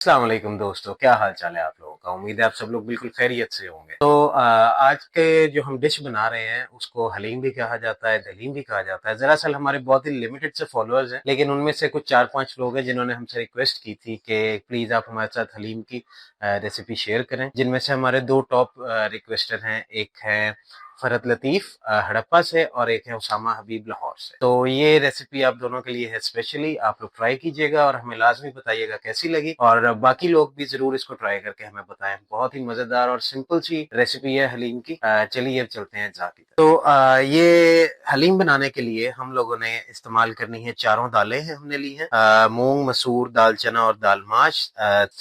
अस्सलाम वालेकुम दोस्तों, क्या हाल चाल है आप लोगों का। उम्मीद है आप सब लोग बिल्कुल खैरियत से होंगे। तो आज के जो हम डिश बना रहे हैं उसको हलीम भी कहा जाता है, दलीम भी कहा जाता है। दरअसल हमारे बहुत ही लिमिटेड से फॉलोअर्स हैं, लेकिन उनमें से कुछ 4-5 लोग हैं जिन्होंने हमसे रिक्वेस्ट की थी कि प्लीज आप हमारे साथ हलीम की रेसिपी शेयर करें। जिनमें से हमारे दो टॉप रिक्वेस्टर हैं, एक है फरहत लतीफ हड़प्पा से और एक है उसामा हबीब लाहौर से। तो ये रेसिपी आप दोनों के लिए है स्पेशली। आप लोग ट्राई कीजिएगा और हमें लाजमी बताइएगा कैसी लगी, और बाकी लोग भी जरूर इसको ट्राई करके हमें बताएं। बहुत ही मजेदार और सिंपल सी रेसिपी है हलीम की। चलिए अब चलते हैं जाती तरफ। तो ये हलीम बनाने के लिए हम लोगों ने इस्तेमाल करनी है, चारों दालें हैं हमने ली हैं, मूंग, मसूर, दाल चना और दाल माश।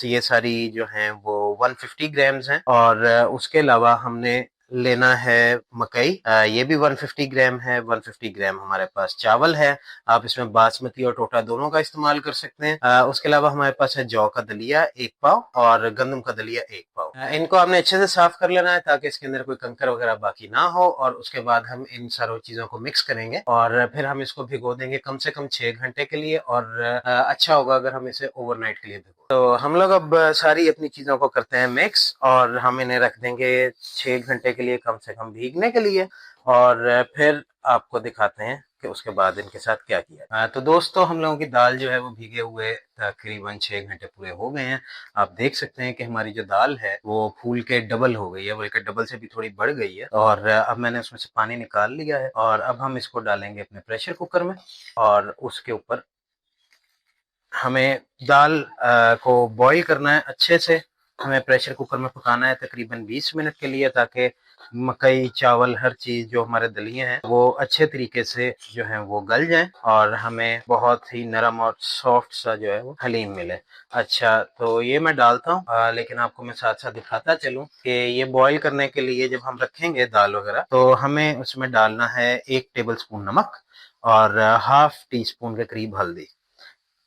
ये सारी जो हैं वो 150 ग्राम्स हैं। और उसके अलावा हमने लेना है मकई, ये भी 150 ग्राम है। 150 ग्राम हमारे पास चावल है। आप इसमें बासमती और टोटा दोनों का इस्तेमाल कर सकते हैं। उसके अलावा हमारे पास है जौ का दलिया 1 पाव और गंदम का दलिया 1 पाव। इनको हमने अच्छे से साफ कर लेना है ताकि इसके अंदर कोई कंकर वगैरह बाकी ना हो। और उसके बाद हम इन सारों चीजों को मिक्स करेंगे और फिर हम इसको भिगो देंगे कम से कम 6 घंटे के लिए। और अच्छा होगा अगर हम इसे ओवरनाइट के लिए भिगो। तो हम लोग अब सारी अपनी चीजों को करते हैं मिक्स, और हम इन्हें रख देंगे 6 घंटे के लिए कम से कम भीगने के लिए। और फिर आपको दिखाते हैं कि उसके बाद इनके साथ क्या किया। तो दोस्तों, हम लोगों की दाल जो है वो भीगे हुए तकरीबन 6 घंटे पूरे हो गए हैं। आप देख सकते हैं कि हमारी जो दाल है वो फूल के डबल हो गई है, बल्कि डबल से भी थोड़ी बढ़ गई है। और अब मैंने उसमें से पानी निकाल लिया है और अब हम इसको डालेंगे अपने प्रेशर कुकर में। और उसके ऊपर हमें दाल को बॉईल करना है अच्छे से। हमें प्रेशर कुकर में पकाना है तकरीबन 20 मिनट के लिए, ताकि मकई, चावल, हर चीज जो हमारे दलिए हैं वो अच्छे तरीके से जो है वो गल जाएं और हमें बहुत ही नरम और सॉफ्ट सा जो है वो हलीम मिले। अच्छा, तो ये मैं डालता हूँ, लेकिन आपको मैं साथ साथ दिखाता चलूं कि ये बॉईल करने के लिए जब हम रखेंगे दाल वगैरह, तो हमें उसमें डालना है 1 टेबल स्पून नमक और हाफ टी स्पून के करीब हल्दी।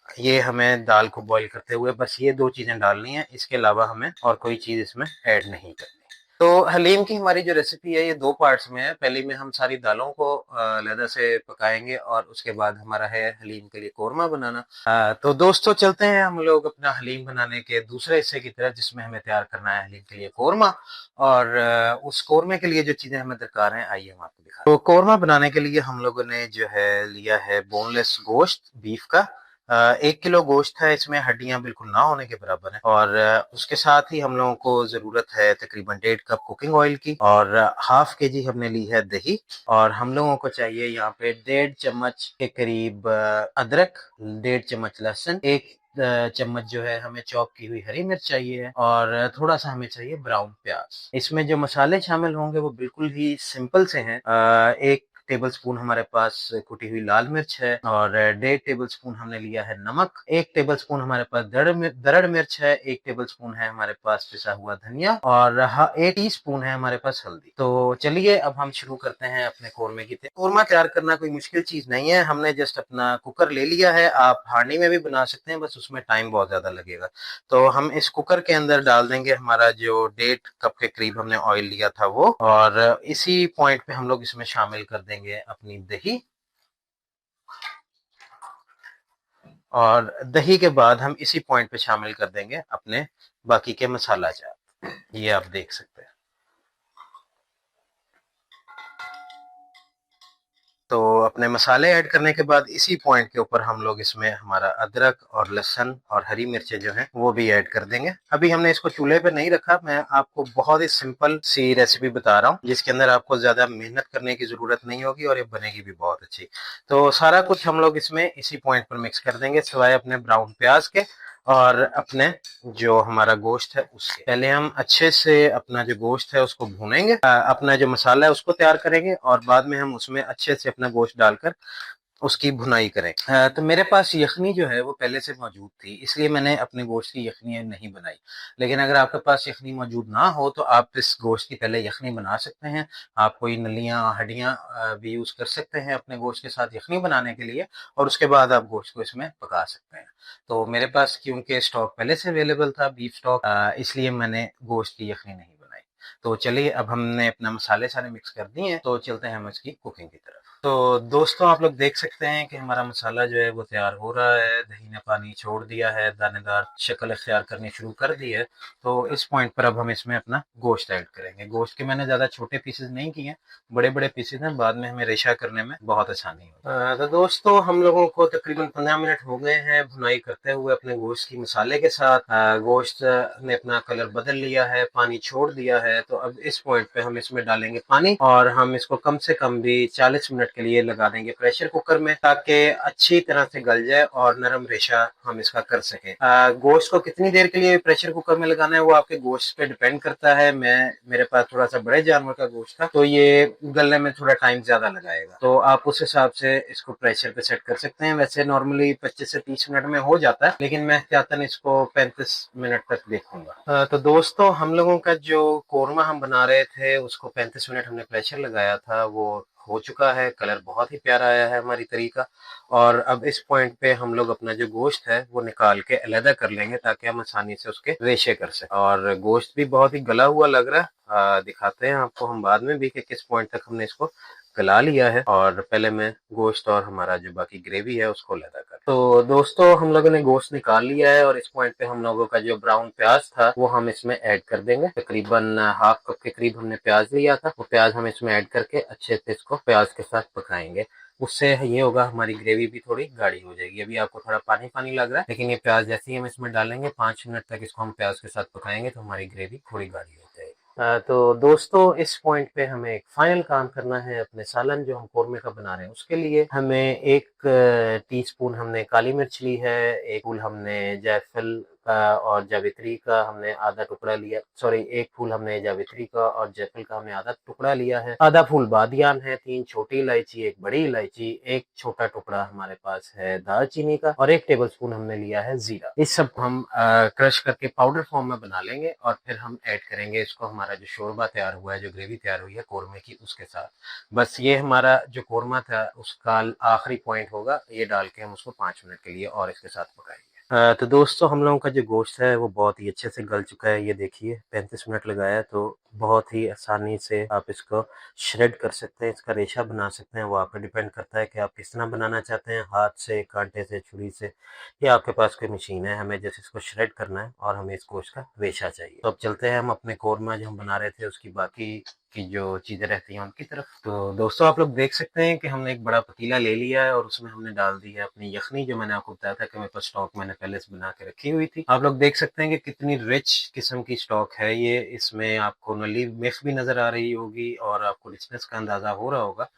ये हमें दाल को बॉईल करते हुए बस ये दो चीजें डालनी है, इसके अलावा हमें और कोई चीज इसमें ऐड नहीं करनी। तो हलीम की हमारी जो रेसिपी है ये दो पार्ट्स में है। पहले में हम सारी दालों को अलहदा से पकाएंगे और उसके बाद हमारा है हलीम के लिए कोरमा बनाना। तो दोस्तों, चलते हैं हम लोग अपना हलीम बनाने के दूसरे हिस्से की तरफ, जिसमें हमें तैयार करना है हलीम के लिए कोरमा। और उस कोरमे के लिए जो चीजें हमें दरकार हैं, आइए हम आपको दिखा। तो कोरमा बनाने के लिए हम लोगों ने जो है लिया है बोनलेस गोश्त बीफ का। 1 किलो गोश्त है, इसमें हड्डियां बिल्कुल ना होने के बराबर है। और उसके साथ ही हम लोगों को जरूरत है तकरीबन 1.5 कप कुकिंग ऑयल की, और हाफ के जी हमने ली है दही। और हम लोगों को चाहिए यहाँ पे 1.5 चम्मच के करीब अदरक, 1.5 चम्मच लहसुन, 1 चम्मच जो है हमें चॉप की हुई हरी मिर्च चाहिए, और थोड़ा सा हमें चाहिए ब्राउन प्याज। इसमें जो मसाले शामिल होंगे वो बिल्कुल ही सिंपल से हैं। 1 टेबल स्पून हमारे पास कुटी हुई लाल मिर्च है, और 1.5 टेबल स्पून हमने लिया है नमक। 1 टेबल स्पून हमारे पास दरड़ मिर्च है। 1 टेबल स्पून है हमारे पास पिसा हुआ धनिया, और 1 टी स्पून है हमारे पास हल्दी। तो चलिए अब हम शुरू करते हैं अपने कोरमे की तैयारी। कोरमा तैयार करना कोई मुश्किल चीज नहीं है। हमने जस्ट अपना कुकर ले लिया है, आप हांडी में भी बना सकते हैं, बस उसमें टाइम बहुत ज्यादा लगेगा। तो हम इस कुकर के अंदर डाल देंगे हमारा जो 1.5 कप के करीब हमने ऑयल लिया था वो, और इसी पॉइंट पे हम लोग इसमें शामिल कर देंगे अपनी दही। और दही के बाद हम इसी पॉइंट पे शामिल कर देंगे अपने बाकी के मसाला जात। ये आप देख सकते हैं। तो अपने मसाले ऐड करने के बाद इसी पॉइंट के ऊपर हम लोग इसमें हमारा अदरक और लहसुन और हरी मिर्चें जो हैं वो भी ऐड कर देंगे। अभी हमने इसको चूल्हे पे नहीं रखा, मैं आपको बहुत ही सिंपल सी रेसिपी बता रहा हूँ जिसके अंदर आपको ज्यादा मेहनत करने की जरूरत नहीं होगी, और ये बनेगी भी बहुत अच्छी। तो सारा कुछ हम लोग इसमें इसी पॉइंट पर मिक्स कर देंगे, सिवाय अपने ब्राउन प्याज के और अपने जो हमारा गोश्त है उसके। पहले हम अच्छे से अपना जो गोश्त है उसको भूनेंगे, अपना जो मसाला है उसको तैयार करेंगे, और बाद में हम उसमें अच्छे से अपना गोश्त डालकर उसकी भुनाई करें। तो मेरे पास यखनी जो है वो पहले से मौजूद थी, इसलिए मैंने अपने गोश्त की यखनी नहीं बनाई। लेकिन अगर आपके पास यखनी मौजूद ना हो तो आप इस गोश्त की पहले यखनी बना सकते हैं। आप कोई नलियां, हड्डियां भी यूज कर सकते हैं अपने गोश्त के साथ यखनी बनाने के लिए, और उसके बाद आप गोश्त को इसमें पका सकते हैं। तो मेरे पास क्योंकि स्टॉक पहले से अवेलेबल था, बीफ स्टॉक, इसलिए मैंने गोश्त की यखनी नहीं बनाई। तो चलिए अब हमने अपना मसाले सारे मिक्स कर दिए हैं, तो चलते हैं हम इसकी कुकिंग की तरफ। तो दोस्तों आप लोग देख सकते हैं कि हमारा मसाला जो है वो तैयार हो रहा है। दही ने पानी छोड़ दिया है, दानेदार शक्ल इख्तियार करनी शुरू कर दी है। तो इस पॉइंट पर अब हम इसमें अपना गोश्त ऐड करेंगे। गोश्त के मैंने ज़्यादा छोटे पीसेस नहीं किए हैं, बड़े-बड़े पीसेस हैं, बाद में हमें रेशा करने में बहुत आसानी हो। तो दोस्तों हम लोगों को तकरीबन 15 मिनट हो गए हैं भुनाई करते हुए अपने गोश्त की मसाले के साथ। गोश्त ने अपना कलर बदल लिया है, पानी छोड़ दिया है। तो अब इस पॉइंट पे हम इसमें डालेंगे पानी और हम इसको कम से कम भी 40 मिनट के लिए लगा देंगे प्रेशर कुकर में, ताकि अच्छी तरह से गल जाए और नरम रेशा हम इसका कर सके। गोश्त को कितनी देर के लिए प्रेशर कुकर में लगाना है वो आपके गोश्त पे डिपेंड करता है। मेरे पास थोड़ा सा बड़े जानवर का गोश्त था, तो ये गलने में थोड़ा टाइम ज्यादा लगाएगा, तो आप उस हिसाब से इसको प्रेशर पे सेट कर सकते हैं। वैसे नॉर्मली 25 से 30 मिनट में हो जाता है, लेकिन मैं एहतियातन इसको 35 मिनट तक देखूंगा। तो दोस्तों हम लोगों का जो कोरमा हम बना रहे थे उसको 35 मिनट हमने प्रेशर लगाया था, वो हो चुका है। कलर बहुत ही प्यारा आया है हमारी तरीका। और अब इस पॉइंट पे हम लोग अपना जो गोश्त है वो निकाल के अलहदा कर लेंगे, ताकि हम आसानी से उसके रेशे कर सकें। और गोश्त भी बहुत ही गला हुआ लग रहा है। दिखाते हैं आपको हम बाद में भी कि किस पॉइंट तक हमने इसको गला लिया है। और पहले मैं गोश्त और हमारा जो बाकी ग्रेवी है उसको अलहदा कर। तो दोस्तों हम लोगों ने गोश्त निकाल लिया है और इस पॉइंट पे हम लोगों का जो ब्राउन प्याज था वो हम इसमें ऐड कर देंगे। तकरीबन हाफ कप के करीब हमने प्याज लिया था, वो प्याज हम इसमें ऐड करके अच्छे से इसको प्याज के साथ पकाएंगे। उससे ये होगा हमारी ग्रेवी भी थोड़ी गाढ़ी हो जाएगी। अभी आपको थोड़ा पानी पानी लग रहा है, लेकिन ये प्याज जैसे ही हम इसमें डालेंगे 5 मिनट तक इसको हम प्याज के साथ पकाएंगे तो हमारी ग्रेवी थोड़ी गाढ़ी हो जाएगी। तो दोस्तों इस पॉइंट पे हमें एक फाइनल काम करना है। अपने सालन जो हम कोरमे का बना रहे हैं उसके लिए हमें 1 टीस्पून हमने काली मिर्च ली है, 1 फूल हमने जायफल का और जावित्री का हमने आधा टुकड़ा लिया, सॉरी 1 फूल हमने जावित्री का और जायफल का हमने आधा टुकड़ा लिया है, आधा फूल बादियान है, 3 छोटी इलायची, 1 बड़ी इलायची, 1 छोटा टुकड़ा हमारे पास है दालचीनी का और 1 टेबलस्पून हमने लिया है जीरा। इस सब हम क्रश करके पाउडर फॉर्म में बना लेंगे और फिर हम ऐड करेंगे इसको हमारा जो शोरबा तैयार हुआ है, जो ग्रेवी तैयार हुई है कोरमे की, उसके साथ। बस ये हमारा जो कोरमा था उसका आखिरी पॉइंट होगा, ये डाल के हम उसको 5 मिनट के लिए और इसके साथ पकाएंगे। तो दोस्तों हम लोगों का जो गोश्त है वो बहुत ही अच्छे से गल चुका है। ये देखिए 35 मिनट लगाया है, तो बहुत ही आसानी से आप इसको श्रेड कर सकते हैं, इसका रेशा बना सकते हैं। वो आप पे डिपेंड करता है कि आप किस तरह बनाना चाहते हैं, हाथ से, कांटे से, छुरी से, या आपके पास कोई मशीन है। हमें जैसे इसको श्रेड करना है और हमें इस गोश्त का रेशा चाहिए। तो अब चलते हैं हम अपने कोरमा जो हम बना रहे थे उसकी बाकी की जो चीजें रहती हैं उनकी तरफ। तो दोस्तों आप लोग देख सकते हैं कि हमने एक बड़ा पतीला ले लिया है और उसमें हमने डाल दी है अपनी यखनी, जो मैंने आपको बताया था कि मेरे पास स्टॉक मैंने पहले से बना के रखी हुई थी। आप लोग देख सकते हैं कि कितनी रिच किस्म की स्टॉक है ये। इसमें आपको नली मिर्च भी नजर आ रही होगी और आपको रिचनेस का अंदाजा हो रहा होगा।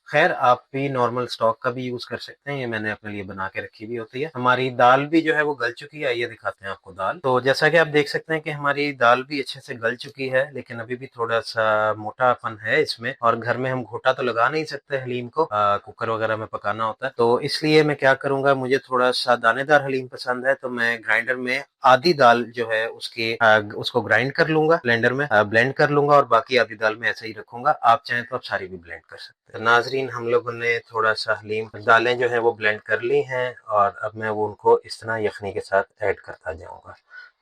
खैर आप भी नॉर्मल स्टॉक का भी यूज कर सकते हैं, ये मैंने अपने लिए बना के रखी हुई होती है। हमारी दाल भी जो है वो गल चुकी है, ये दिखाते हैं आपको दाल। तो जैसा कि आप देख सकते हैं कि हमारी दाल भी अच्छे से गल चुकी है, लेकिन अभी भी थोड़ा सा मोटापन है इसमें। और घर में हम घोटा तो लगा नहीं सकते हलीम को, कुकर वगैरह में पकाना होता है। तो इसलिए मैं क्या करूंगा, मुझे थोड़ा सा दानेदार हलीम पसंद है, तो मैं ग्राइंडर में आधी दाल जो है उसको ग्राइंड कर लूंगा, ब्लेंडर में ब्लेंड कर लूंगा और बाकी आधी दाल में ऐसे ही रखूंगा। आप चाहें तो आप सारी भी ब्लेंड कर सकते हैं। नाजरीन हम लोगों ने थोड़ा सा हलीम दालें जो है वो ब्लेंड कर ली हैं और अब मैं वो उनको इस तरह यखनी के साथ ऐड करता जाऊंगा।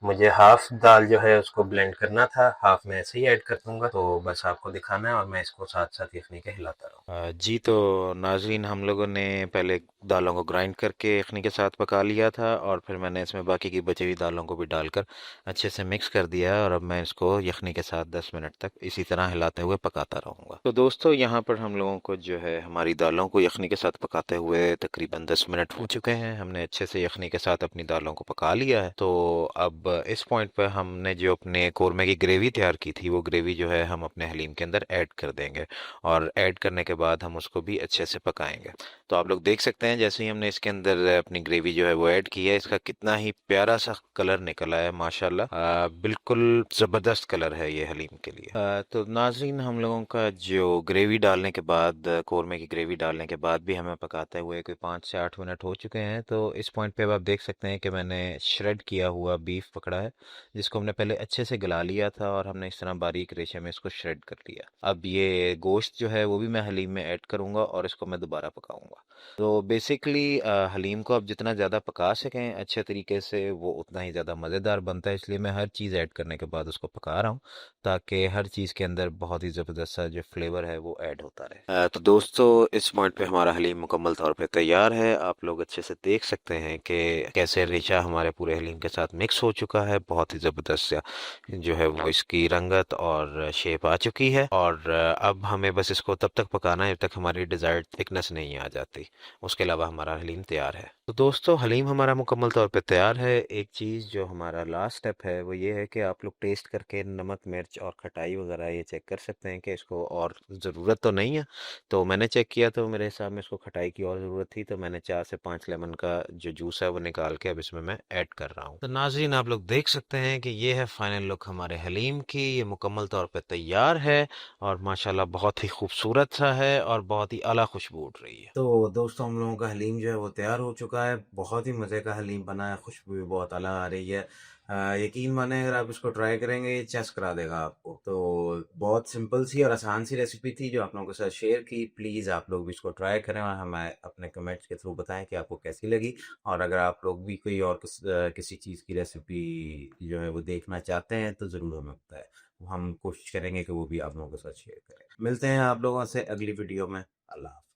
मुझे हाफ दाल जो है उसको ब्लेंड करना था, हाफ मैं ऐसे ही ऐड कर दूंगा। तो बस आपको दिखाना है और मैं इसको साथ साथ यखनी के हिलाता रहूँ। जी तो नाजरीन हम लोगों ने पहले दालों को ग्राइंड करके यखनी के साथ पका लिया था और फिर मैंने इसमें बाकी की बची हुई दालों को भी डालकर अच्छे से मिक्स कर दिया है और अब मैं इसको यखनी के साथ 10 मिनट तक इसी तरह हिलाते हुए पकाता रहूँगा। तो दोस्तों यहाँ पर हम लोगों को जो है हमारी दालों को यखनी के साथ पकाते हुए तकरीबन 10 मिनट हो चुके हैं। हमने अच्छे से यखनी के साथ अपनी दालों को पका लिया है। तो अब इस पॉइंट पर हमने जो अपने कोरमे की ग्रेवी तैयार की थी वो ग्रेवी जो है हम अपने हलीम के अंदर ऐड कर देंगे और ऐड करने के बाद हम उसको भी अच्छे से पकाएंगे। तो आप लोग देख सकते हैं जैसे ही हमने इसके अंदर अपनी ग्रेवी जो है वो ऐड की है, इसका कितना ही प्यारा सा कलर निकला है माशाल्लाह। बिल्कुल ज़बरदस्त कलर है ये हलीम के लिए। तो नाजरीन हम लोगों का जो ग्रेवी डालने के बाद, कोरमे की ग्रेवी डालने के बाद भी हमें पकाते हुए कोई 5 से 8 मिनट हो चुके हैं। तो इस पॉइंट पे अब आप देख सकते हैं कि मैंने श्रेड किया हुआ बीफ पकड़ा है, जिसको हमने पहले अच्छे से गला लिया था और हमने इस तरह बारीक रेशे में इसको श्रेड कर लिया। अब ये गोश्त जो है वो भी मैं हलीम में ऐड करूँगा और इसको मैं दोबारा पकाऊँगा। तो बेसिकली हलीम को आप जितना ज़्यादा पका सकें अच्छे तरीके से वो उतना ही ज़्यादा मज़ेदार बनता है, इसलिए मैं हर चीज़ ऐड करने के बाद उसको पका रहा हूँ ताकि हर चीज़ के अंदर बहुत ही ज़बरदस्त सा जो फ्लेवर है वो ऐड होता रहे। तो दोस्तों इस पॉइंट पे हमारा हलीम मुकम्मल तौर पे तैयार है। आप लोग अच्छे से देख सकते हैं कि कैसे रेशा हमारे पूरे हलीम के साथ मिक्स हो चुका है। बहुत ही ज़बरदस्त सा जो है वो इसकी रंगत और शेप आ चुकी है और अब हमें बस इसको तब तक पकाना है जब तक हमारी डिज़ायर्ड थिकनेस नहीं आ जाती। उसके अलावा हमारा हलीम तैयार है। तो दोस्तों हलीम हमारा मुकम्मल तौर पे तैयार है। एक चीज़ जो हमारा लास्ट स्टेप है वो ये है कि आप लोग टेस्ट करके नमक मिर्च और खटाई वगैरह ये चेक कर सकते हैं कि इसको और ज़रूरत तो नहीं है। तो मैंने चेक किया तो मेरे हिसाब में इसको खटाई की और ज़रूरत थी, तो मैंने 4 से 5 लेमन का जो जूस है वो निकाल के अब इसमें मैं ऐड कर रहा हूँ। तो नाज़रीन आप लोग देख सकते हैं कि ये है फाइनल लुक हमारे हलीम की। ये मुकम्मल तौर पे तैयार है और माशाल्लाह बहुत ही खूबसूरत सा है और बहुत ही आला खुशबू उठ रही है। तो दोस्तों हम लोगों का हलीम जो है वो तैयार हो चुका है। बहुत ही मज़े का हलीम बना है, खुशबू भी बहुत आला आ रही है। यकीन माने अगर आप इसको ट्राई करेंगे ये चेस करा देगा आपको। तो बहुत सिंपल सी और आसान सी रेसिपी थी जो आप लोगों के साथ शेयर की। प्लीज़ आप लोग भी इसको ट्राई करें और हमें अपने कमेंट्स के थ्रू बताएं कि आपको कैसी लगी। और अगर आप लोग भी कोई और किसी चीज़ की रेसिपी जो है वो देखना चाहते हैं तो ज़रूर हमें बताएं। हम कोशिश करेंगे कि वो भी आप लोगों के साथ शेयर करें। मिलते हैं आप लोगों से अगली वीडियो में। अल्लाह हाफ़िज़।